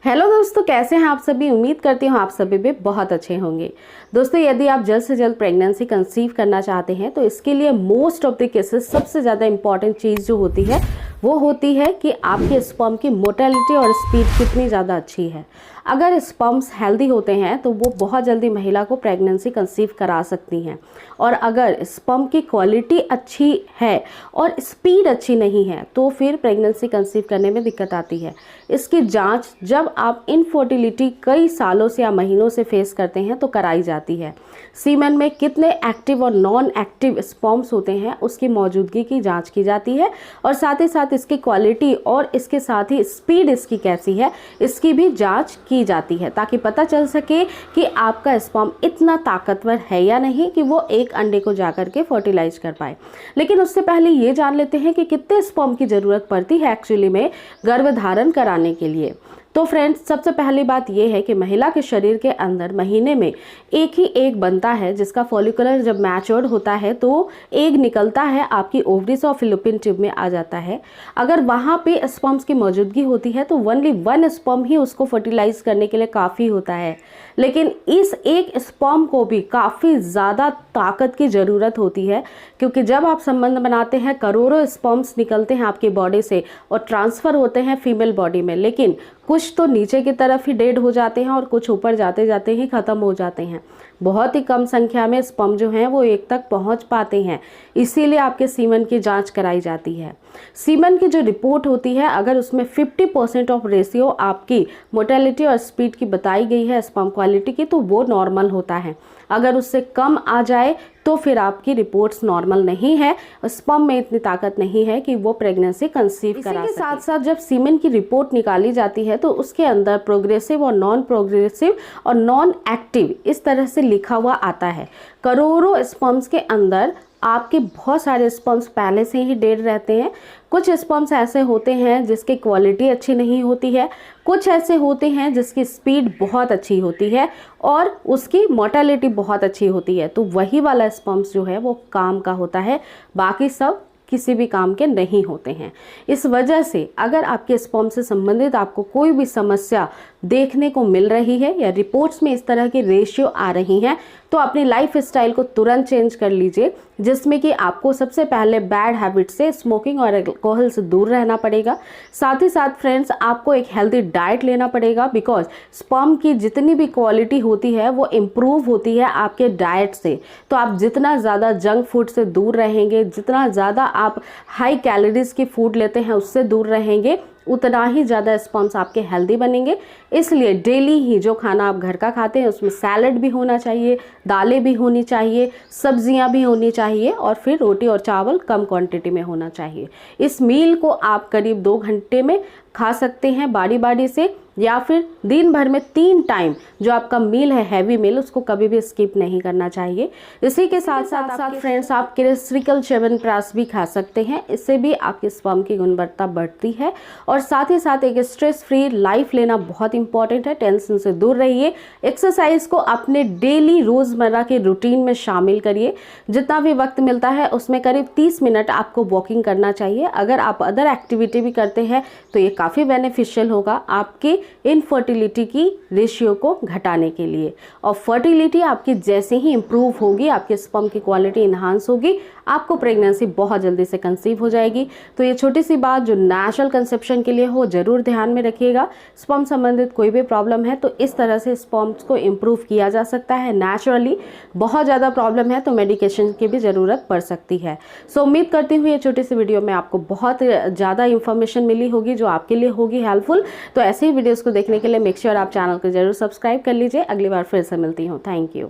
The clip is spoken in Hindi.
हेलो दोस्तों, कैसे हैं आप सभी। उम्मीद करती हूँ आप सभी भी बहुत अच्छे होंगे। दोस्तों, यदि आप जल्द से जल्द प्रेगनेंसी कंसीव करना चाहते हैं तो इसके लिए मोस्ट ऑफ द केसेस सबसे ज़्यादा इंपॉर्टेंट चीज़ जो होती है वो होती है कि आपके स्पर्म की मोटेलिटी और स्पीड कितनी ज़्यादा अच्छी है। अगर स्पर्म्स हेल्दी होते हैं तो वो बहुत जल्दी महिला को प्रेगनेंसी कंसीव करा सकती हैं, और अगर स्पर्म की क्वालिटी अच्छी है और स्पीड अच्छी नहीं है तो फिर प्रेगनेंसी कंसीव करने में दिक्कत आती है। इसकी जांच जब आप इनफर्टिलिटी कई सालों से या महीनों से फेस करते हैं तो कराई जाती है। सीमेन में कितने एक्टिव और नॉन एक्टिव स्पर्म्स होते हैं उसकी मौजूदगी की जांच की जाती है, और साथ ही साथ इसकी क्वालिटी और इसके साथ ही स्पीड इसकी कैसी है इसकी भी जांच की जाती है, ताकि पता चल सके कि आपका स्पर्म इतना ताकतवर है या नहीं कि वो एक अंडे को जाकर के फर्टिलाइज कर पाए। लेकिन उससे पहले ये जान लेते हैं कि कितने स्पर्म की ज़रूरत पड़ती है एक्चुअली में गर्भधारण कराने के लिए। तो फ्रेंड्स, सबसे पहली बात यह है कि महिला के शरीर के अंदर महीने में एक ही एग बनता है, जिसका फॉलिकुलर जब मैच्योर्ड होता है तो एग निकलता है आपकी ओवरीज और फिलिपिन ट्यूब में आ जाता है। अगर वहाँ पे स्पर्म्स की मौजूदगी होती है तो ओनली वन स्पर्म ही उसको फर्टिलाइज करने के लिए काफ़ी होता है। लेकिन इस एक स्पर्म को भी काफ़ी ज़्यादा ताकत की ज़रूरत होती है, क्योंकि जब आप संबंध बनाते हैं करोड़ों स्पर्म्स निकलते हैं आपकी बॉडी से और ट्रांसफ़र होते हैं फीमेल बॉडी में, लेकिन कुछ तो नीचे की तरफ ही डेड हो जाते हैं और कुछ ऊपर जाते जाते ही ख़त्म हो जाते हैं। बहुत ही कम संख्या में स्पर्म जो हैं वो एक तक पहुंच पाते हैं, इसीलिए आपके सीमन की जांच कराई जाती है। सीमन की जो रिपोर्ट होती है, अगर उसमें 50% ऑफ रेशियो आपकी मोटेलिटी और स्पीड की बताई गई है स्पर्म क्वालिटी की, तो वो नॉर्मल होता है। अगर उससे कम आ जाए तो फिर आपकी रिपोर्ट्स नॉर्मल नहीं है, स्पर्म में इतनी ताकत नहीं है कि वो प्रेगनेंसी कंसीव करा सके। इसी के साथ साथ जब सीमेन की रिपोर्ट निकाली जाती है तो उसके अंदर प्रोग्रेसिव और नॉन प्रोग्रेसिव और नॉन एक्टिव इस तरह से लिखा हुआ आता है। करोड़ों स्पर्म्स के अंदर आपके बहुत सारे स्पर्म्स पहले से ही डेड रहते हैं। कुछ स्पर्म्स ऐसे होते हैं जिसकी क्वालिटी अच्छी नहीं होती है, कुछ ऐसे होते हैं जिसकी स्पीड बहुत अच्छी होती है और उसकी मोर्टेलिटी बहुत अच्छी होती है। तो वही वाला स्पर्म्स जो है वो काम का होता है, बाकी सब किसी भी काम के नहीं होते हैं। इस वजह से अगर आपके स्पर्म से संबंधित आपको कोई भी समस्या देखने को मिल रही है या रिपोर्ट्स में इस तरह की रेशियो आ रही हैं तो अपनी लाइफ स्टाइल को तुरंत चेंज कर लीजिए, जिसमें कि आपको सबसे पहले बैड हैबिट से, स्मोकिंग और अल्कोहल से दूर रहना पड़ेगा। साथ ही साथ फ्रेंड्स, आपको एक हेल्दी डाइट लेना पड़ेगा, बिकॉज स्पर्म की जितनी भी क्वालिटी होती है वो इम्प्रूव होती है आपके डाइट से। तो आप जितना ज़्यादा जंक फूड से दूर रहेंगे, जितना ज़्यादा आप हाई कैलोरीज की फूड लेते हैं उससे दूर रहेंगे, उतना ही ज़्यादा स्पर्म्स आपके हेल्दी बनेंगे। इसलिए डेली ही जो खाना आप घर का खाते हैं उसमें सैलड भी होना चाहिए, दालें भी होनी चाहिए, सब्जियां भी होनी चाहिए, और फिर रोटी और चावल कम क्वांटिटी में होना चाहिए। इस मील को आप करीब 2 घंटे में खा सकते हैं बारी बारी से, या फिर दिन भर में 3 टाइम जो आपका मील है हैवी मील उसको कभी भी स्किप नहीं करना चाहिए। इसी के साथ साथ फ्रेंड्स, आप क्रिस्टल च्यवनप्राश भी खा सकते हैं, इससे भी आपके स्पर्म की गुणवत्ता बढ़ती है। और साथ ही साथ एक स्ट्रेस फ्री लाइफ लेना बहुत इंपॉर्टेंट है, टेंशन से दूर रहिए। एक्सरसाइज को अपने डेली रोज़मर्रा के रूटीन में शामिल करिए। जितना भी वक्त मिलता है उसमें करीब 30 मिनट आपको वॉकिंग करना चाहिए। अगर आप अदर एक्टिविटी भी करते हैं तो ये काफ़ी बेनिफिशियल होगा आपके इनफर्टिलिटी की रेशियो को घटाने के लिए। और फर्टिलिटी आपकी जैसे ही इंप्रूव होगी, आपके स्पर्म की क्वालिटी इन्हांस होगी, आपको प्रेगनेंसी बहुत जल्दी से कंसीव हो जाएगी। तो ये छोटी सी बात जो नेचुरल कंसेप्शन के लिए हो जरूर ध्यान में रखिएगा। स्पर्म संबंधित कोई भी प्रॉब्लम है तो इस तरह से स्पर्म्स को इम्प्रूव किया जा सकता है नेचुरली। बहुत ज़्यादा प्रॉब्लम है तो मेडिकेशन की भी ज़रूरत पड़ सकती है। सो उम्मीद करती हूँ ये छोटी सी वीडियो में आपको बहुत ज़्यादा इंफॉर्मेशन मिली होगी जो आपके लिए होगी हेल्पफुल। तो ऐसे ही वीडियोज़ को देखने के लिए मेक श्योर आप चैनल को जरूर सब्सक्राइब कर लीजिए। अगली बार फिर से मिलती हूँ। Thank you.